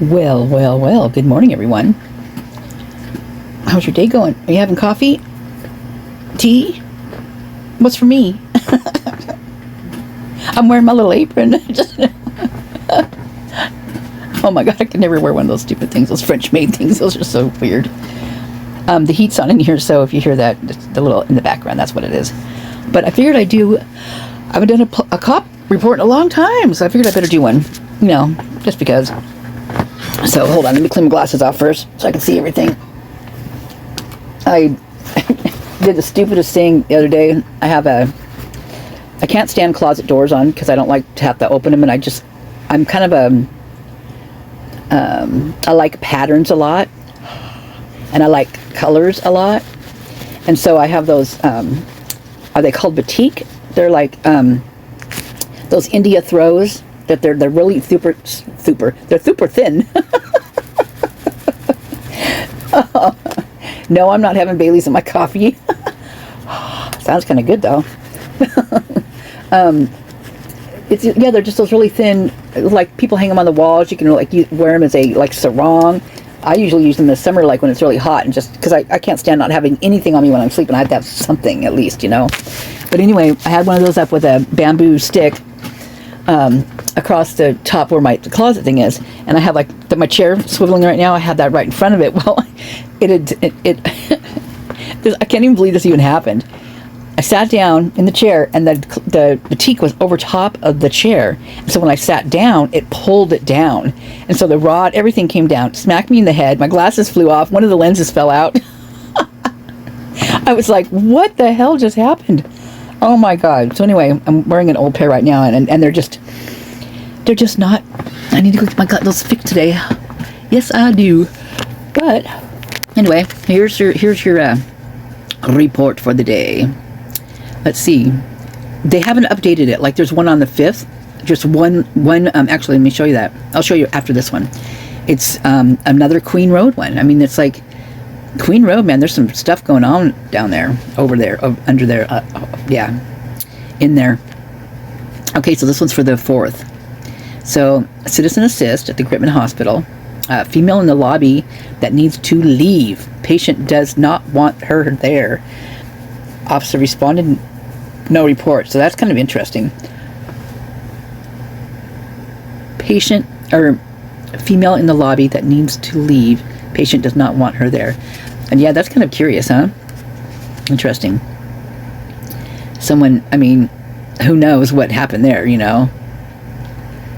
Well, well, well, good morning, everyone. How's your day going? Are you having coffee? Tea? What's for me? I'm wearing my little apron. Oh my god, I can never wear one of those stupid things, those French-made things. Those are so weird. The heat's on in here, so if you hear that, the little in the background, that's what it is. But I figured I haven't done a cop report in a long time, so I figured I better do one, just because. So hold on, let me clean my glasses off first so I can see everything. I did the stupidest thing the other day. I can't stand closet doors on because I don't like to have to open them, and I'm kind of I like patterns a lot, and I like colors a lot, and so I have those, are they called batik? They're like those India throws that they're really they're super thin. No, I'm not having Bailey's in my coffee. Sounds kind of good though. They're just those really thin, like people hang them on the walls. You can wear them as a sarong. I usually use them in the summer, like when it's really hot, and just because I can't stand not having anything on me when I'm sleeping. I have to have something at least, But anyway, I had one of those up with a bamboo stick across the top where my closet thing is, and I have my chair swiveling right now. I have that right in front of it. Well, I can't even believe this even happened. I sat down in the chair, and the batik was over top of the chair. And so when I sat down, it pulled it down. And so the rod, everything came down, smacked me in the head. My glasses flew off. One of the lenses fell out. I was like, what the hell just happened? Oh my God. So anyway, I'm wearing an old pair right now, and they're just not, I need to go get my those fixed today. Yes, I do. But anyway, here's your report for the day. Let's see. They haven't updated it. There's one on the 5th. Just one. Actually, let me show you that. I'll show you after this one. It's another Queen Road one. I mean, it's like Queen Road, man. There's some stuff going on down there, over there, under there. Yeah, in there. Okay, so this one's for the 4th. So, citizen assist at the Gritman Hospital. Female in the lobby that needs to leave. Patient does not want her there. Officer responded, no report. So that's kind of interesting. Patient or female in the lobby that needs to leave. Patient does not want her there. And yeah, that's kind of curious, huh? Interesting. Someone, I mean, who knows what happened there,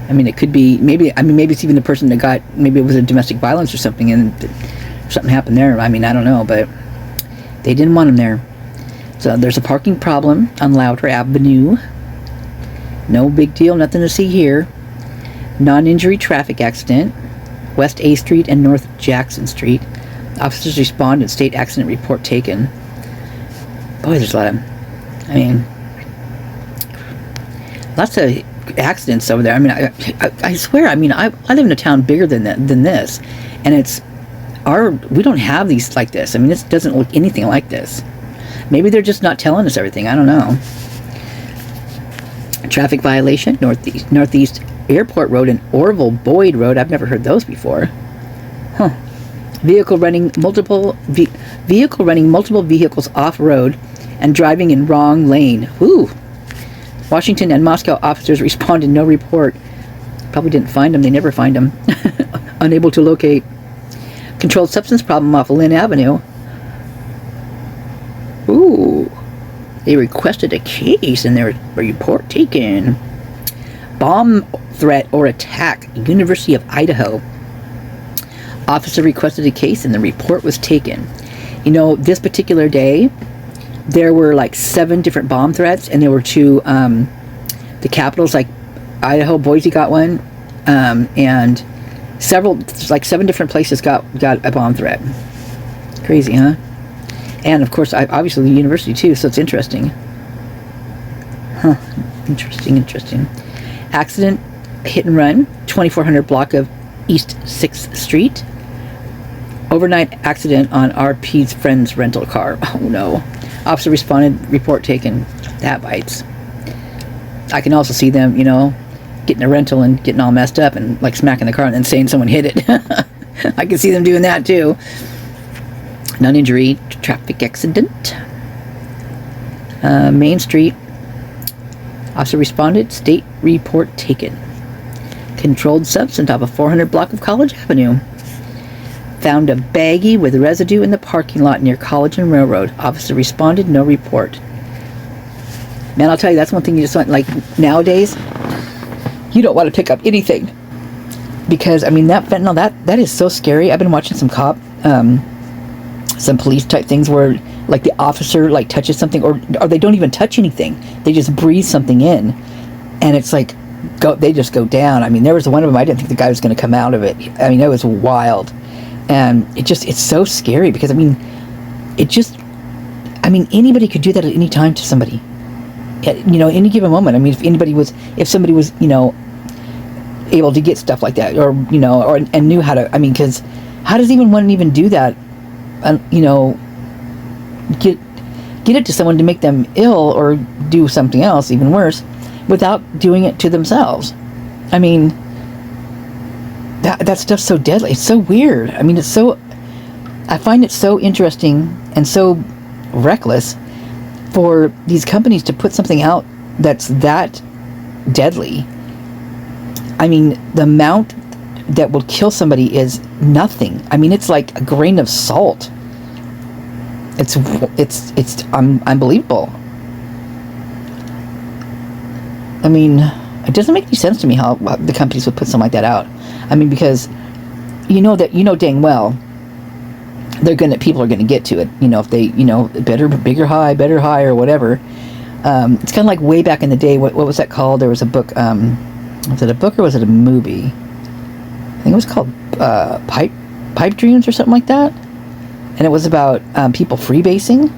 I mean, it could be, maybe it's even the person that maybe it was a domestic violence or something, and something happened there. I mean, I don't know, but they didn't want him there. So there's a parking problem on Lauda Avenue. No big deal, nothing to see here. Non-injury traffic accident, West A Street and North Jackson Street. Officers responded, state accident report taken. Boy, there's a lot of, lots of accidents over there. I mean, I swear, I live in a town bigger than this, and we don't have these like this. I mean, this doesn't look anything like this. Maybe they're just not telling us everything. I don't know. Traffic violation, Northeast Airport Road and Orville Boyd Road. I've never heard those before. Huh. Vehicle running multiple vehicles off road and driving in wrong lane. Ooh. Washington and Moscow officers responded, no report. Probably didn't find them. They never find them. Unable to locate. Controlled substance problem off Lynn Avenue. Ooh. They requested a case and their report taken. Bomb threat or attack. University of Idaho. Officer requested a case and the report was taken. This particular day, there were 7 different bomb threats, and there were to the capitals, like Idaho, Boise got one, and several, 7 different places got a bomb threat. Crazy, huh? And of course, obviously the university too, so it's interesting. Huh, interesting. Accident, hit and run, 2400 block of East 6th Street. Overnight accident on RP's friend's rental car. Oh no. Officer responded, report taken. That bites. I can also see them, getting a rental and getting all messed up and like smacking the car and then saying someone hit it. I can see them doing that too. Non-injury traffic accident. Main Street. Officer responded. State report taken. Controlled substance off a 400 block of College Avenue. Found a baggie with residue in the parking lot near College and Railroad. Officer responded. No report. Man, I'll tell you, that's one thing you just want, like, nowadays, you don't want to pick up anything. Because, I mean, that fentanyl, that is so scary. I've been watching some some police type things where, like, the officer, like, touches something, or they don't even touch anything. They just breathe something in. And it's like, they just go down. I mean, there was one of them, I didn't think the guy was going to come out of it. I mean, it was wild. And it's so scary because, I mean, anybody could do that at any time to somebody. You know, any given moment. I mean, if somebody was, you know, able to get stuff like that, or, you know, and knew how to, I mean, because how does one even do that, you know, get it to someone to make them ill or do something else even worse without doing it to themselves? I mean, that stuff's so deadly. It's so weird. I mean, I find it so interesting and so reckless for these companies to put something out that's that deadly. I mean, the amount that will kill somebody is nothing. I mean, it's like a grain of salt. It's unbelievable. I mean, it doesn't make any sense to me how the companies would put something like that out. I mean, because you know dang well people are gonna get to it. You know, if they, you know, better high, or whatever. It's kind of like way back in the day. What was that called? There was a book. Was it a book or was it a movie? I think it was called Pipe Dreams or something like that. And it was about people freebasing.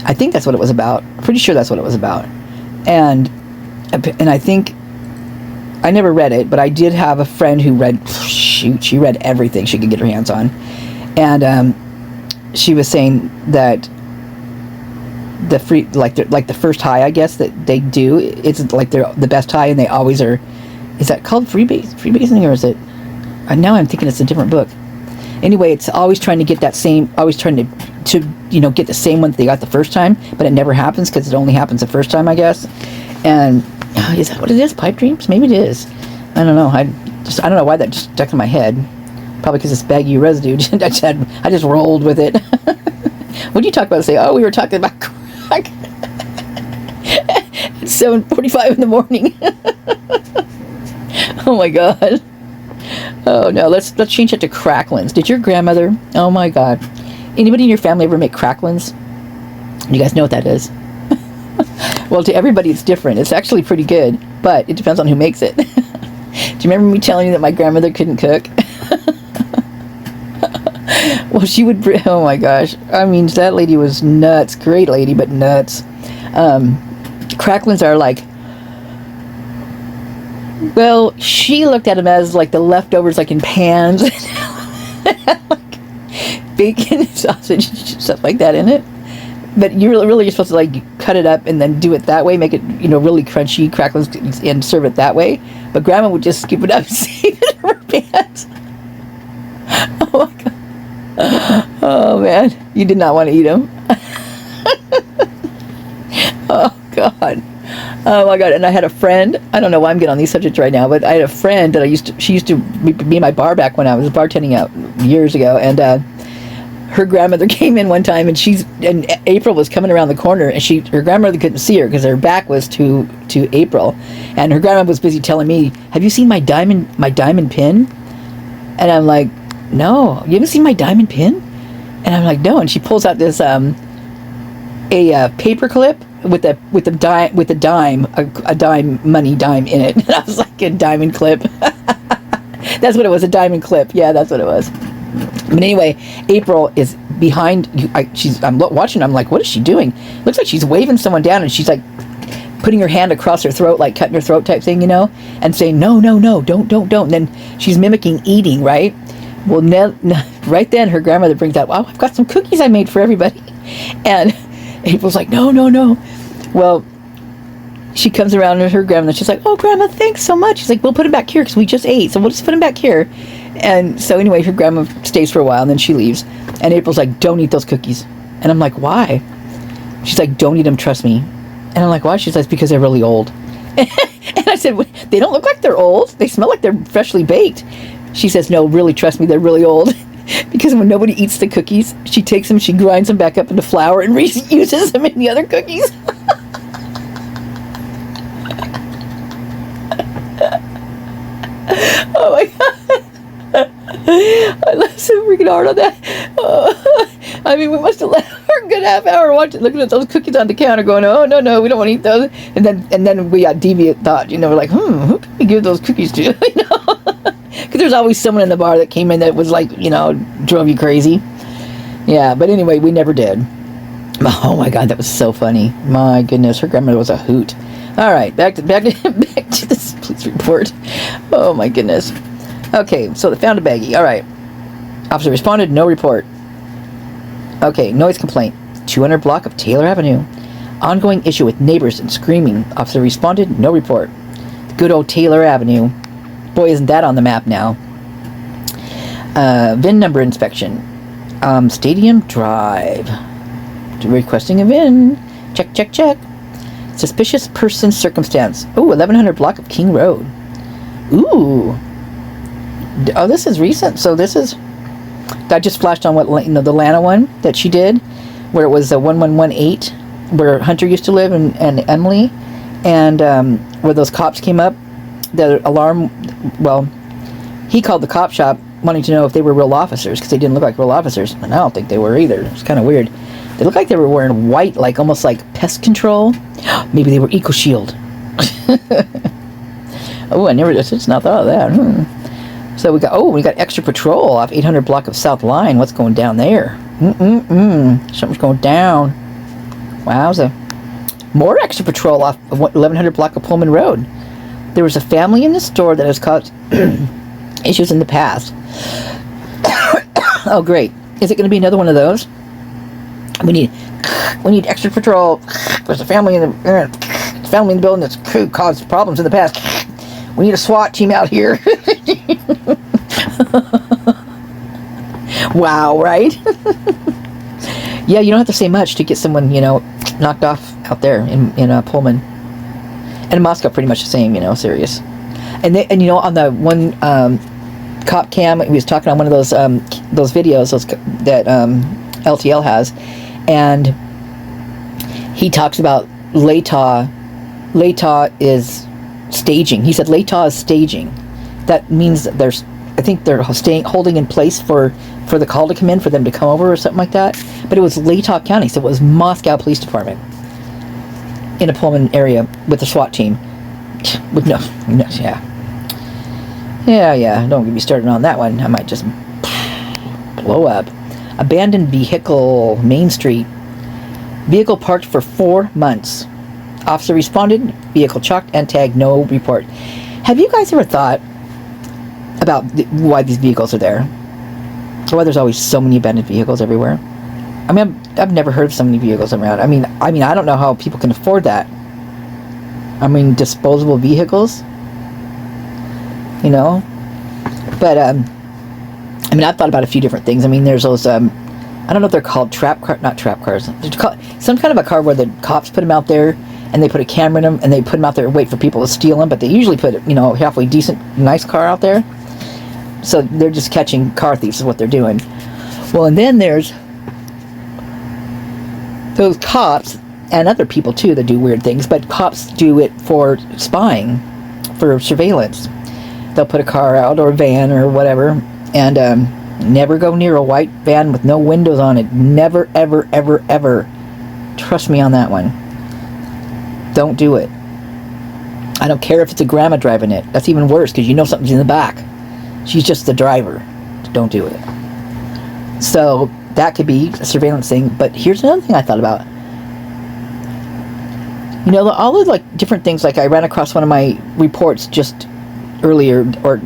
I think that's what it was about. Pretty sure that's what it was about. And I think I never read it, but I did have a friend who read. She read everything she could get her hands on. And she was saying that the the first high, I guess, that they do, it's like they're the best high, and they always are. Is that called freebasing, or is it? Now I'm thinking it's a different book. Anyway, it's always trying to get that same. Always trying to you know, get the same one that they got the first time, but it never happens because it only happens the first time, I guess. And is that what it is? Pipe dreams? Maybe it is. I don't know. I don't know why that just stuck in my head. Probably because it's baggy residue. I just rolled with it. What did you talk about? Say, oh, we were talking about crack. It's 7:45 in the morning. Oh my God. Oh no, let's change it to cracklins. Did your grandmother? Oh my God. Anybody in your family ever make cracklins? You guys know what that is? Well, to everybody it's different. It's actually pretty good, but it depends on who makes it. Do you remember me telling you that my grandmother couldn't cook? Well, she would, oh my gosh. I mean, that lady was nuts. Great lady, but nuts. Cracklins are like, well, she looked at them as like the leftovers, like in pans. Like bacon, sausage, stuff like that in it. But you're supposed to like cut it up and then do it that way, make it, you know, really crunchy cracklins, and serve it that way. But Grandma would just scoop it up and save it in her pans. Oh my God. Oh man, you did not want to eat them. Oh God. Oh my God. And I had a friend, I don't know why I'm getting on these subjects right now, but I had a friend that she used to be my bar back when I was bartending out years ago, and her grandmother came in one time, and April was coming around the corner, and her grandmother couldn't see her because her back was to April, and her grandma was busy telling me, have you seen my diamond pin? And I'm like, no, you haven't seen my diamond pin? And I'm like, no. And she pulls out this a paper clip with a dime money dime in it. And I was like, a diamond clip. That's what it was, a diamond clip. Yeah, that's what it was. But anyway, April is behind. I'm watching. I'm like, what is she doing? Looks like she's waving someone down, and she's like putting her hand across her throat, like cutting her throat type thing, you know, and saying, no, don't. And then she's mimicking eating, right? Well, right then her grandmother brings out, wow, I've got some cookies I made for everybody. And April's like, no. Well, she comes around to her grandma, and she's like, "Oh, Grandma, thanks so much." She's like, "We'll put them back here because we just ate, so we'll just put them back here." And so anyway, her grandma stays for a while, and then she leaves. And April's like, "Don't eat those cookies." And I'm like, "Why?" She's like, "Don't eat them, trust me." And I'm like, "Why?" She's like, "Because they're really old." And I said, "They don't look like they're old. They smell like they're freshly baked." She says, "No, really, trust me, they're really old." Because when nobody eats the cookies, she takes them, she grinds them back up into flour and reuses them in the other cookies. Oh my God. I laughed so freaking hard on that. I mean, we must have laughed for a good half hour looking at those cookies on the counter going, "Oh, no, we don't want to eat those." And then we got deviant thought, we're like, who can we give those cookies to? Because there's always someone in the bar that came in that was like, drove you crazy. Yeah, but anyway, we never did. Oh my God, that was so funny. My goodness, her grandmother was a hoot. All right, back to this police report. Oh my goodness. Okay, so they found a baggie. All right. Officer responded, no report. Okay, noise complaint. 200 block of Taylor Avenue. Ongoing issue with neighbors and screaming. Officer responded, no report. Good old Taylor Avenue. Boy, isn't that on the map now. VIN number inspection. Stadium Drive. Requesting a VIN. Check. Suspicious person circumstance. Ooh, 1100 block of King Road. Ooh. Oh, this is recent. So this is... I just flashed on what, the Lana one that she did, where it was a 1118, where Hunter used to live and Emily, and where those cops came up. The alarm, well, he called the cop shop wanting to know if they were real officers, because they didn't look like real officers, and I don't think they were either. It's kind of weird. They looked like they were wearing white, like almost like pest control. Maybe they were Eco Shield. Oh, I never just not thought of that. So we got extra patrol off 800 block of South Line. What's going down there? Something's going down. Wowza. More extra patrol off of 1100 block of Pullman Road. There was a family in the store that has caused issues in the past. Oh, great. Is it going to be another one of those? We need extra patrol. There's a family in the building that's caused problems in the past. We need a SWAT team out here. Wow, right? Yeah, you don't have to say much to get someone, knocked off out there in Pullman. And in Moscow, pretty much the same, serious. And on the one cop cam, he was talking on one of those videos that LTL has, and he talks about Lata. Lata is staging. He said Lata is staging. That means that they're holding in place for the call to come in, for them to come over or something like that. But it was Lata County, so it was Moscow Police Department in a Pullman area with a SWAT team. With yeah. Don't get me started on that one. I might just blow up. Abandoned vehicle, Main Street. Vehicle parked for 4 months. Officer responded. Vehicle chalked and tagged. No report. Have you guys ever thought about why these vehicles are there? Why there's always so many abandoned vehicles everywhere? I mean, I've never heard of so many vehicles around. I mean, I don't know how people can afford that. I mean, disposable vehicles, But I've thought about a few different things. I mean, there's those I don't know if they're called not trap cars. They're called some kind of a car where the cops put them out there and they put a camera in them and they put them out there and wait for people to steal them. But they usually put halfway decent, nice car out there. So they're just catching car thieves is what they're doing. Well, and then there's those cops and other people too that do weird things, but cops do it for spying, for surveillance. They'll put a car out or a van or whatever, and never go near a white van with no windows on it. Never, ever, ever, ever. Trust me on that one. Don't do it. I don't care if it's a grandma driving it. That's even worse, because something's in the back. She's just the driver. Don't do it. So that could be a surveillance thing. But here's another thing I thought about. All the different things. Like I ran across one of my reports just earlier or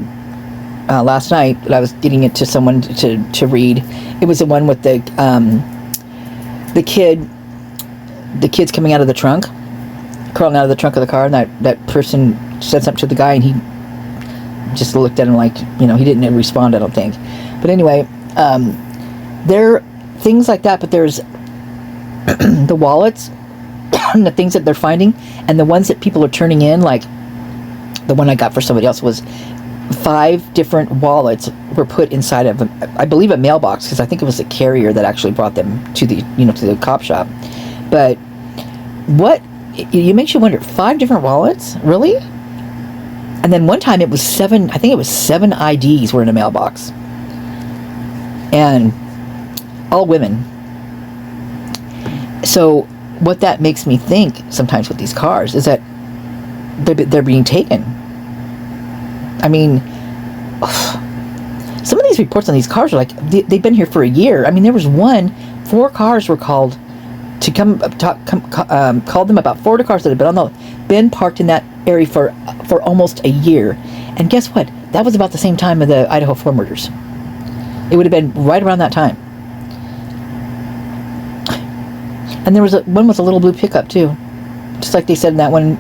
last night that I was getting it to someone to read. It was the one with the kids coming out of the trunk, crawling out of the trunk of the car, and that person said something to the guy, and he just looked at him like, you know, he didn't respond, I don't think. But anyway, there are things like that, but there's the wallets, the things that they're finding, and the ones that people are turning in, like the one I got for somebody else was 5 different wallets were put inside of, I believe, a mailbox, because I think it was the carrier that actually brought them to the, you know, to the cop shop. But what, it makes you wonder, 5 different wallets? Really? And then one time it was 7, I think it was 7 IDs were in a mailbox. And all women. So what that makes me think sometimes with these cars is that they're being taken. I mean, some of these reports on these cars are like, they've been here for a year. I mean, there was 4 cars were called to called them about 4 cars that had been parked in that area for almost a year. And guess what? That was about the same time of the Idaho 4 murders. It would have been right around that time. And there was one with a little blue pickup too, just like they said in that one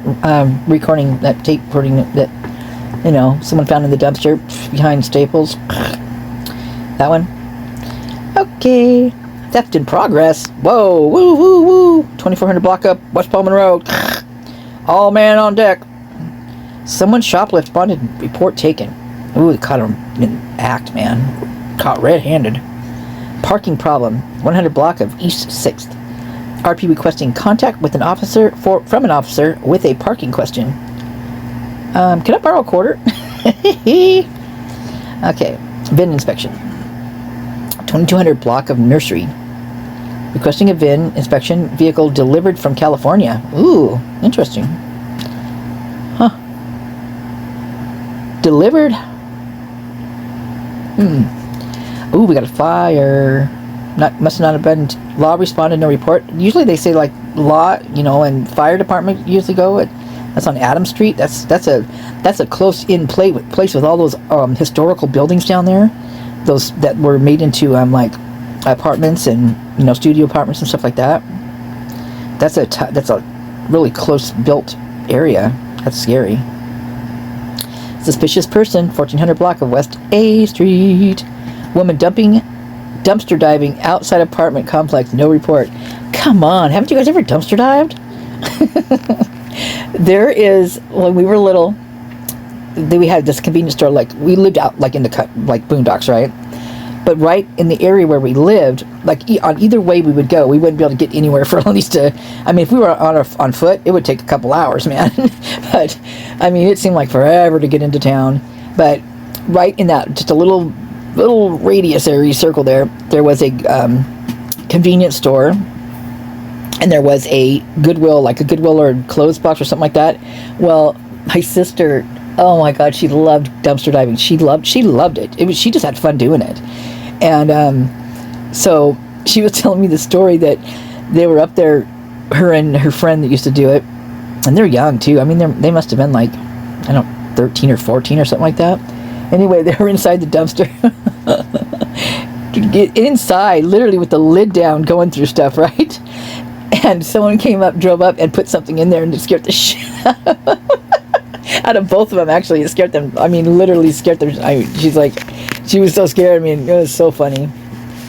recording, that tape recording that, you know, someone found in the dumpster behind Staples. That one. Okay. Theft in progress. Whoa, woo, woo, woo. 2400 block up, West Pullman Road. All man on deck. Someone shoplift bonded, report taken. Ooh, they caught him in act, man. Caught red-handed. Parking problem. 100 block of East 6th. RP requesting contact with an officer from an officer with a parking question. Can I borrow a quarter? Okay. VIN inspection. 2200 block of nursery. Requesting a VIN inspection, vehicle delivered from California. Ooh, interesting. Huh. Delivered. Ooh, we got a fire. Must not have been. Law responded, no report. Usually they say like law, you know, and fire department usually go. That's on Adams Street. That's a close-in place with all those historical buildings down there. Those that were made into like apartments and, you know, studio apartments and stuff like that. That's a really close built area. That's scary. Suspicious person, 1400 block of West A Street. Woman dumpster diving outside apartment complex, no report. Come on, haven't you guys ever dumpster dived? There is, when we were little, we had this convenience store, like we lived out like in the like boondocks, right? But right in the area where we lived, like on either way we would go, we wouldn't be able to get anywhere for at least I mean, if we were on foot, it would take a couple hours, man. But I mean, it seemed like forever to get into town. But right in that, just a little radius area circle there was a convenience store, and there was a Goodwill, like a Goodwill or clothes box or something like that. Well, my sister, oh my God, she loved dumpster diving. She loved it. She just had fun doing it. And so she was telling me the story that they were up there, her and her friend that used to do it, and they're young too. I mean, they must have been like, 13 or 14 or something like that. Anyway, they were inside the dumpster. Get inside, literally with the lid down, going through stuff, right? And someone drove up and put something in there, and it scared the shit out of both of them. Actually, it scared them. I mean, literally scared them. She's like, she was so scared. I mean, it was so funny.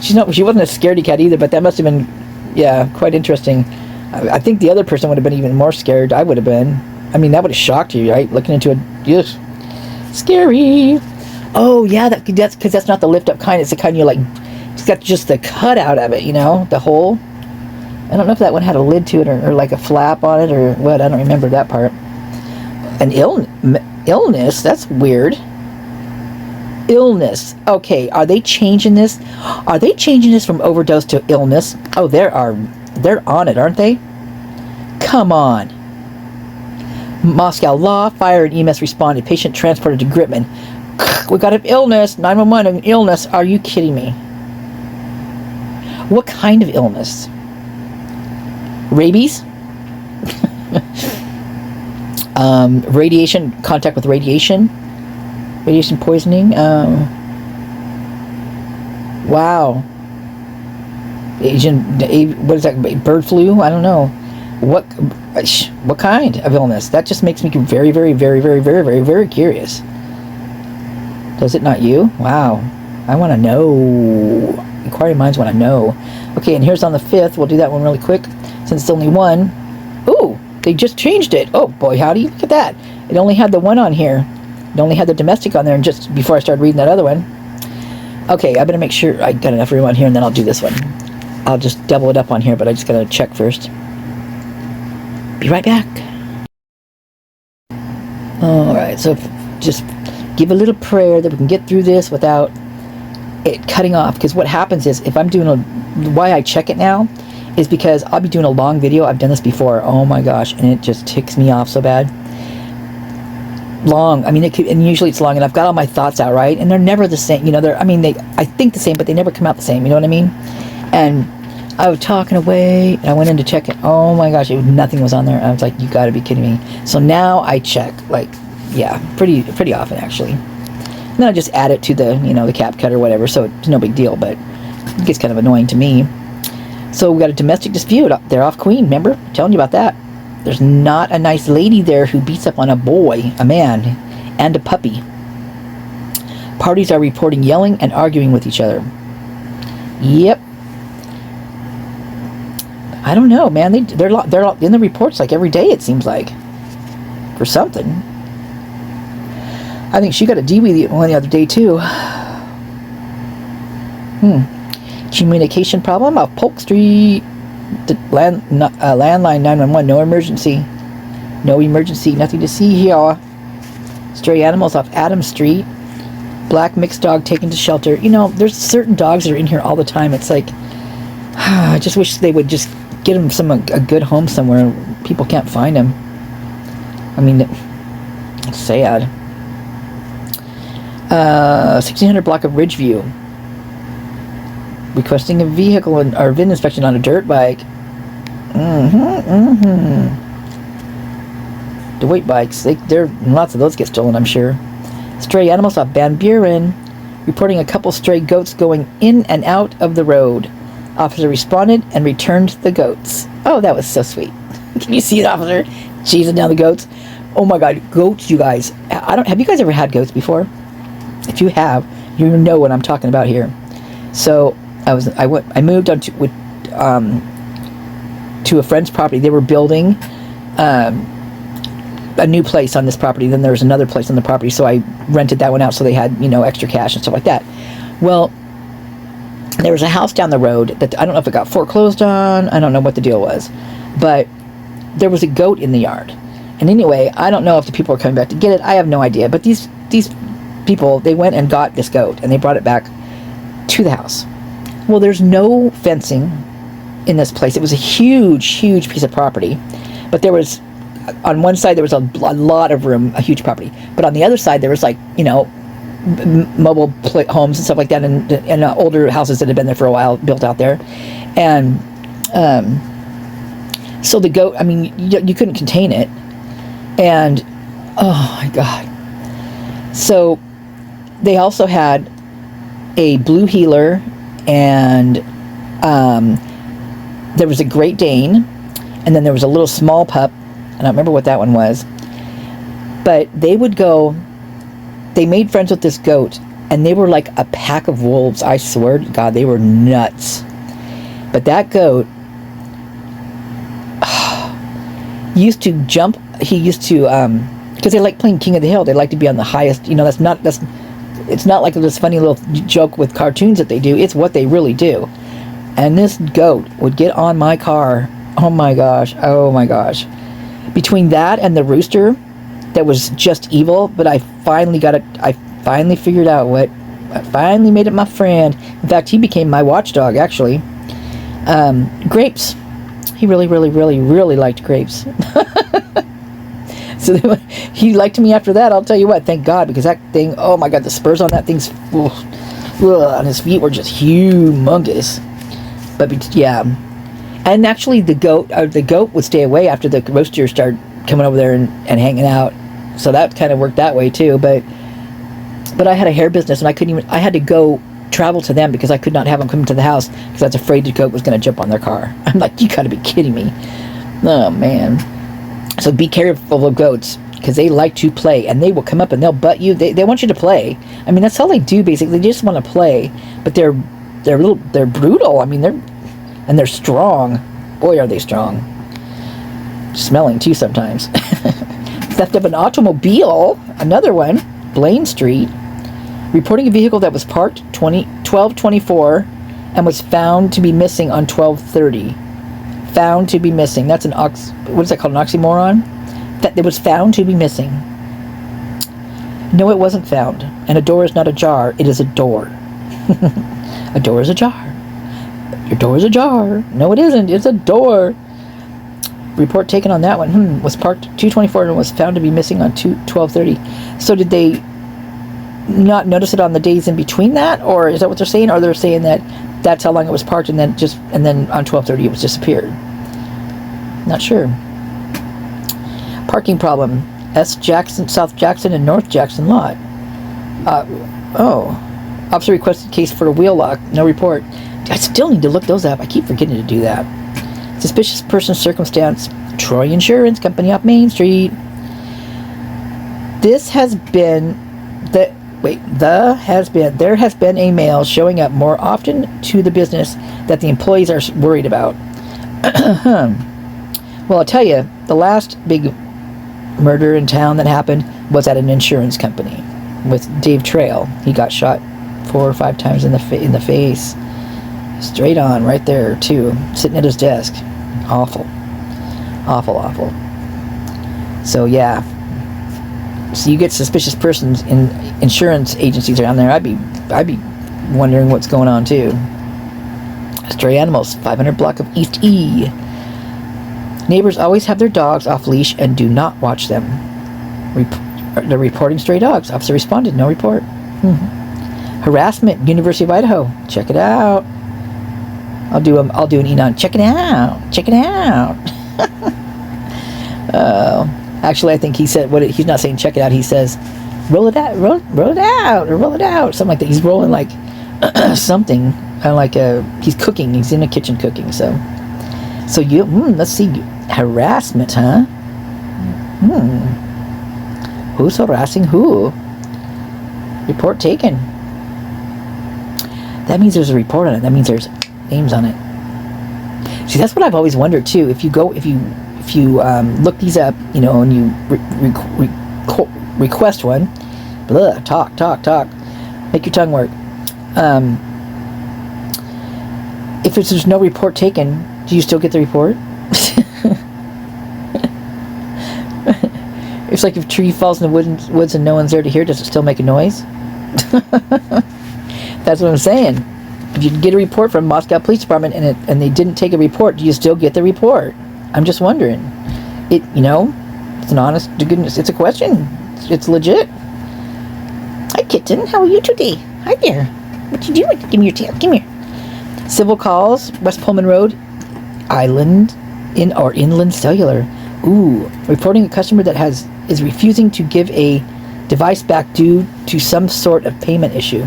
She wasn't a scaredy cat either, but that must have been, yeah, quite interesting. I think the other person would have been even more scared. I would have been. I mean, that would have shocked you, right? Looking into it, yes, scary. Oh yeah, that's because that's not the lift up kind. It's the kind you like. It's got just the cutout of it, you know, the hole. I don't know if that one had a lid to it or like a flap on it or what. I don't remember that part. An illness? That's weird. Illness. Okay, are they changing this? Are they changing this from overdose to illness? Oh, they're on it, aren't they? Come on. Moscow law, fire, and EMS responded. Patient transported to Gritman. We got an illness. 911, an illness. Are you kidding me? What kind of illness? Rabies? Radiation, contact with radiation? Radiation poisoning? Wow. What is that? Bird flu? I don't know. What kind of illness? That just makes me very, very, very, very, very, very, very curious. Does it not you? Wow. I want to know. Inquiry minds want to know. Okay, and here's on the 5th. We'll do that one really quick since it's only one. Ooh, they just changed it. Oh, boy, howdy. Look at that. It only had the one on here. It only had the domestic on there and just before I started reading that other one. Okay, I better make sure I got enough room on here and then I'll do this one. I'll just double it up on here, but I just got to check first. Be right back. Alright, so just give a little prayer that we can get through this without it cutting off. Because what happens is, if I'm doing why I check it now is because I'll be doing a long video. I've done this before. Oh my gosh, and it just ticks me off so bad. Long. I mean, and usually it's long, and I've got all my thoughts out, right? And they're never the same. You know, I think the same, but they never come out the same. You know what I mean? And I was talking away, and I went in to check it. Oh my gosh, nothing was on there. I was like, you got to be kidding me. So now I check, like, yeah, pretty often actually. And then I just add it to the, the cap cut or whatever, so it's no big deal, but it gets kind of annoying to me. So we got a domestic dispute. They're off Queen, remember? I'm telling you about that. There's not a nice lady there who beats up on a boy, a man, and a puppy. Parties are reporting yelling and arguing with each other. Yep. I don't know, man. They're in the reports like every day, it seems like, for something. I think she got a DWI one the other day too. Communication problem off Polk Street. Landline 911. No emergency. No emergency. Nothing to see here. Stray animals off Adams Street. Black mixed dog taken to shelter. There's certain dogs that are in here all the time. It's like, I just wish they would just get them a good home somewhere. People can't find them. I mean, it's sad. 1600 block of Ridgeview. Requesting a vehicle or VIN inspection on a dirt bike. DeWitt bikes. Lots of those get stolen, I'm sure. Stray animals off Van Buren. Reporting a couple stray goats going in and out of the road. Officer responded and returned the goats. Oh, that was so sweet. Can you see it, officer? Cheesing down the goats. Oh my God, goats, you guys. Have you guys ever had goats before? If you have, you know what I'm talking about here. So I moved on to a friend's property. They were building a new place on this property. Then there was another place on the property, so I rented that one out. So they had extra cash and stuff like that. Well, there was a house down the road that I don't know if it got foreclosed on. I don't know what the deal was, but there was a goat in the yard. And anyway, I don't know if the people were coming back to get it. I have no idea. But these people, they went and got this goat and they brought it back to the house. Well, there's no fencing in this place. It was a huge, huge piece of property, but there was, on one side there was a lot of room, a huge property, but on the other side there was mobile homes and stuff like that, and older houses that had been there for a while built out there. And so the goat, I mean, you couldn't contain it. And oh my God. So they also had a blue heeler, and there was a Great Dane, and then there was a little small pup. I don't remember what that one was. But they made friends with this goat, and they were like a pack of wolves. I swear to God, they were nuts. But that goat used to jump. He used to, because they like playing King of the Hill. They like to be on the highest. It's not like this funny little joke with cartoons that they do. It's what they really do. And this goat would get on my car. Oh my gosh. Oh my gosh. Between that and the rooster, that was just evil. But I finally got it. I finally figured out what. I finally made it my friend. In fact, he became my watchdog, actually. Grapes. He really, really, really, really liked grapes. So he liked me after that. I'll tell you what, thank God, because that thing, oh my God, the spurs on that thing's, on his feet were just humongous. But yeah, and actually the goat would stay away after the rooster started coming over there and hanging out. So that kind of worked that way too. But I had a hair business, and I had to go travel to them because I could not have them come to the house because I was afraid the goat was going to jump on their car. I'm like, you got to be kidding me. Oh, man. So be careful of goats, because they like to play, and they will come up and they'll butt you. They want you to play. I mean, that's all they do, basically. They just want to play, but they're brutal. I mean, they're strong. Boy, are they strong. Smelling, too, sometimes. Theft of an automobile. Another one. Blaine Street. Reporting a vehicle that was parked 12:24 and was found to be missing on 12:30. Found to be missing. That's what is that called? An oxymoron? That it was found to be missing. No, it wasn't found. And a door is not ajar. It is a door. A door is ajar. Your door is ajar. No, it isn't. It's a door. Report taken on that one. Was parked 2:24 and was found to be missing on 12:30. So did they not notice it on the days in between that, or is that what they're saying? Or they're saying that that's how long it was parked, and then on 12:30 it was disappeared? Not sure. Parking problem. Jackson, South Jackson, and North Jackson lot. Officer requested case for a wheel lock. No report. I still need to look those up. I keep forgetting to do that. Suspicious person circumstance. Troy Insurance Company off Main Street. There has been a male showing up more often to the business that the employees are worried about. Well, I'll tell you, the last big murder in town that happened was at an insurance company with Dave Trail. He got shot 4 or 5 times in the face. Straight on, right there, too. Sitting at his desk. Awful. Awful, awful. So, yeah. So you get suspicious persons in insurance agencies around there. I'd be wondering what's going on too. Stray animals, 500 block of East E. Neighbors always have their dogs off leash and do not watch them. They're reporting stray dogs. Officer responded, no report. Harassment, University of Idaho. Check it out. I'll do an Enon. Check it out. Check it out. Actually, I think he said he's not saying check it out. He says, roll it out, roll it out, or roll it out, something like that. He's rolling like something, he's cooking. He's in the kitchen cooking. So you let's see, harassment, huh? Who's harassing who? Report taken. That means there's a report on it. That means there's names on it. See, that's what I've always wondered too. If you look these up, and you request one, talk, make your tongue work. If there's no report taken, do you still get the report? It's like if a tree falls in the woods and no one's there to hear, does it still make a noise? That's what I'm saying. If you get a report from Moscow Police Department and they didn't take a report, do you still get the report? I'm just wondering. It's an honest to goodness. It's a question. It's legit. Hi, kitten. How are you today? Hi there. What you doing? Give me your tail. Come here. Civil calls. West Pullman Road. Inland Cellular. Ooh. Reporting a customer that is refusing to give a device back due to some sort of payment issue.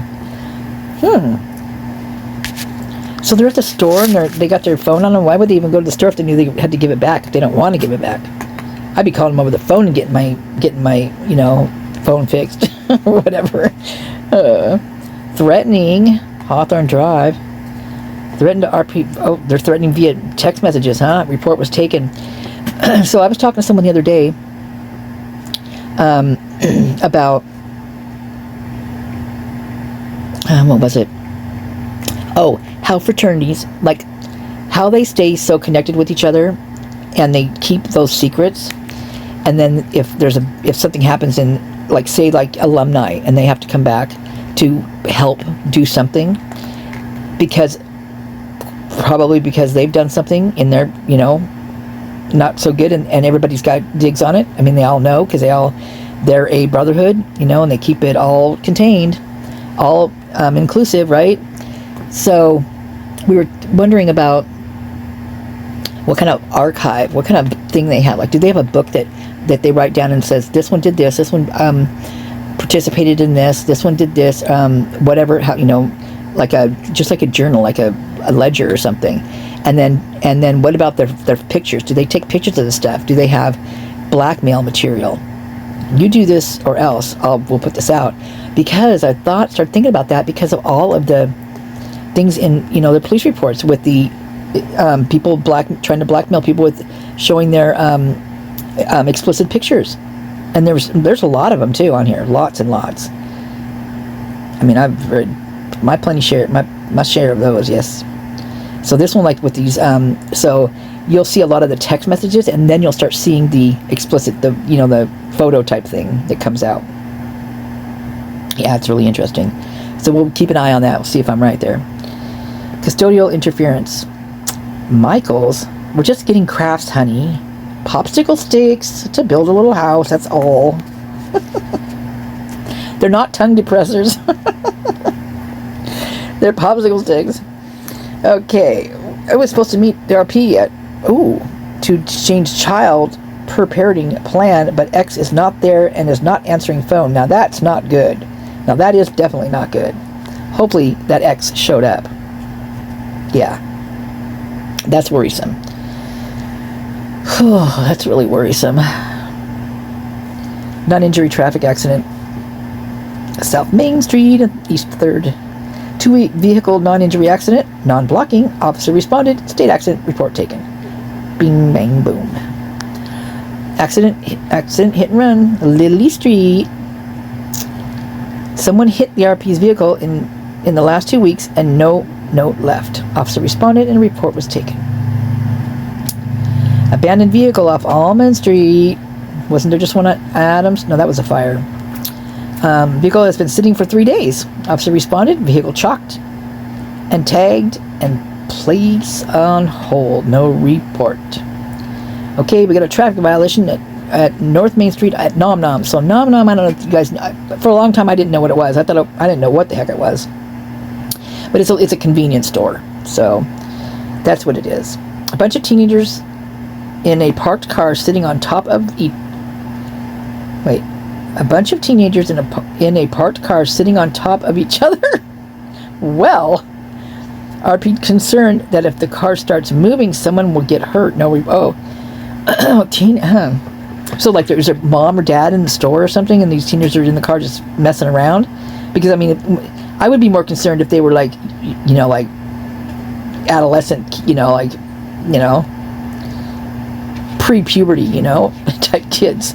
So they're at the store and they got their phone on them. Why would they even go to the store if they knew they had to give it back? If they don't want to give it back, I'd be calling them over the phone and getting my phone fixed or whatever. Threatening Hawthorne Drive. Threatened to RP. Oh, they're threatening via text messages, huh? Report was taken. So I was talking to someone the other day about what was it? Oh, how fraternities, like how they stay so connected with each other and they keep those secrets, and then if something happens in, like, say, like alumni, and they have to come back to help do something probably because they've done something in their not so good, and everybody's got digs on it. I mean, they all know because they're a brotherhood, and they keep it all contained, all inclusive, right? So we were wondering about what kind of archive, what kind of thing they have. Like, do they have a book that they write down and says, this one did this one participated in this one did this, whatever, how, like just like a journal, like a ledger or something. And then what about their pictures? Do they take pictures of the stuff? Do they have blackmail material? You do this or else we'll put this out. Because I started thinking about that because of all of the things in, the police reports with the people trying to blackmail people with showing their explicit pictures. And there's a lot of them too on here, lots and lots. I mean, I've read my share of those, yes. So this one, like with these, so you'll see a lot of the text messages, and then you'll start seeing the explicit, the photo type thing that comes out. Yeah, it's really interesting. So we'll keep an eye on that. We'll see if I'm right there. Custodial interference. Michael's, we're just getting crafts, honey. Popsicle sticks to build a little house, that's all. They're not tongue depressors. They're popsicle sticks. Okay, I was supposed to meet the RP to change child per parenting plan, but X is not there and is not answering phone. Now that's not good. Now that is definitely not good. Hopefully that X showed up. Yeah, that's worrisome. That's really worrisome. Non-injury traffic accident. South Main Street, East 3rd. Two-vehicle non-injury accident, non-blocking, officer responded, state accident, report taken. Bing, bang, boom. Accident, hit and run, Lily Street. Someone hit the RP's vehicle in the last 2 weeks and no note left. Officer responded and a report was taken. Abandoned vehicle off Almond Street. Wasn't there just one at Adams? No, that was a fire. Vehicle has been sitting for 3 days. Officer responded, vehicle chalked and tagged and placed on hold. No report. Okay, we got a traffic violation at North Main Street at Nom Nom. So Nom Nom, I don't know if you guys, for a long time I didn't know what it was. I didn't know what the heck it was. But it's a convenience store. So that's what it is. A bunch of teenagers in a parked car sitting on top of a bunch of teenagers in a parked car sitting on top of each other? Well, RP concerned that if the car starts moving, someone will get hurt. So like there's a mom or dad in the store or something, and these teenagers are in the car just messing around? Because I mean, I would be more concerned if they were like, like adolescent, pre-puberty, type kids.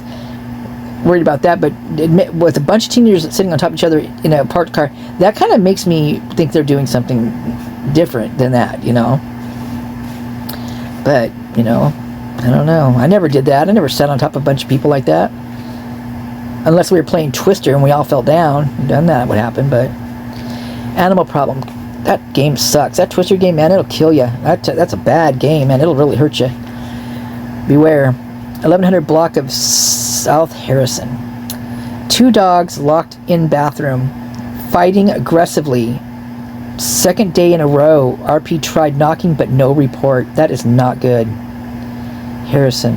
Worried about that, but with a bunch of teenagers sitting on top of each other in a parked car, that kind of makes me think they're doing something different than that, But, I don't know. I never did that. I never sat on top of a bunch of people like that. Unless we were playing Twister and we all fell down. Then that would happen, but... Animal problem. That game sucks. That Twister game, man, it'll kill you. That's a bad game, man. It'll really hurt you. Beware. 1100 block of South Harrison. 2 dogs locked in bathroom, fighting aggressively. Second day in a row. RP tried knocking, but no report. That is not good. Harrison.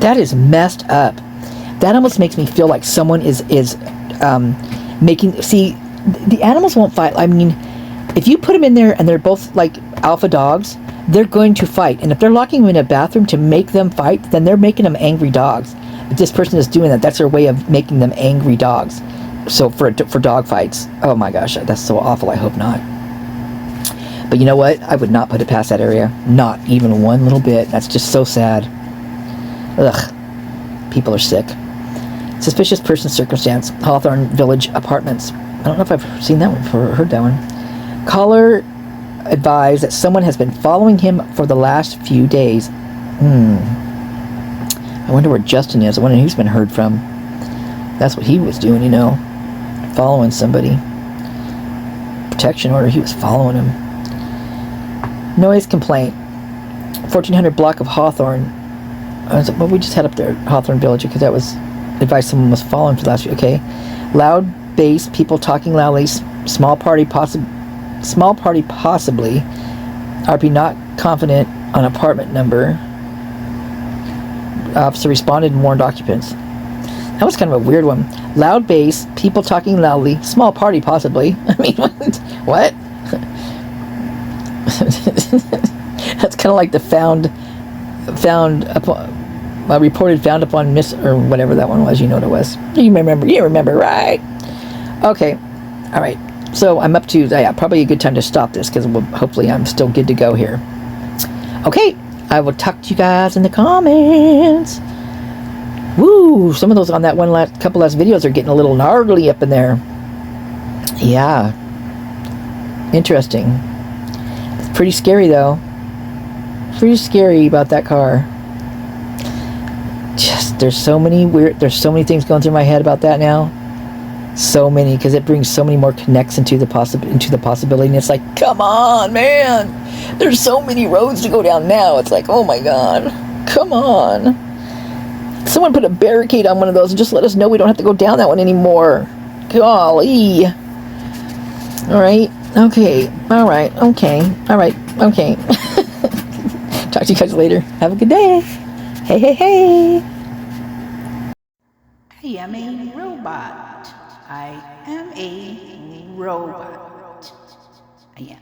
That is messed up. That almost makes me feel like someone is making... See, the animals won't fight. I mean, if you put them in there and they're both like alpha dogs, they're going to fight. And if they're locking them in a bathroom to make them fight, then they're making them angry dogs. If this person is doing that, that's their way of making them angry dogs. So for dog fights, oh my gosh, that's so awful. I hope not. But you know what? I would not put it past that area. Not even one little bit. That's just so sad. Ugh. People are sick. Suspicious person circumstance. Hawthorne Village Apartments. I don't know if I've seen that one or heard that one. Caller advised that someone has been following him for the last few days. I wonder where Justin is. I wonder who's been heard from. That's what he was doing, following somebody. Protection order. He was following him. Noise complaint. 1400 block of Hawthorne. Well, we just had up there Hawthorne Village because that was advice someone was following for the last few. Okay. Loud bass, people talking loudly, small party possibly. RP not confident on apartment number. Officer responded and warned occupants. That was kind of a weird one. Loud bass, people talking loudly, small party possibly. I mean, what? That's kind of like the reported found upon miss or whatever that one was. You know what it was. You remember, right? Okay, all right. So I'm up to probably a good time to stop this because hopefully I'm still good to go here. Okay, I will talk to you guys in the comments. Woo! Some of those on that couple last videos are getting a little gnarly up in there. Yeah, interesting. It's pretty scary though. Pretty scary about that car. Just there's so many things going through my head about that now. So many, because it brings so many more connects into the possibility, and it's like, come on, man, there's so many roads to go down now. It's like, oh my god, come on, someone put a barricade on one of those and just let us know we don't have to go down that one anymore. Golly. Alright, okay, alright, okay, alright, okay. Talk to you guys later. Have a good day. Hey, hey, hey. I am a robot. I am a robot. I am.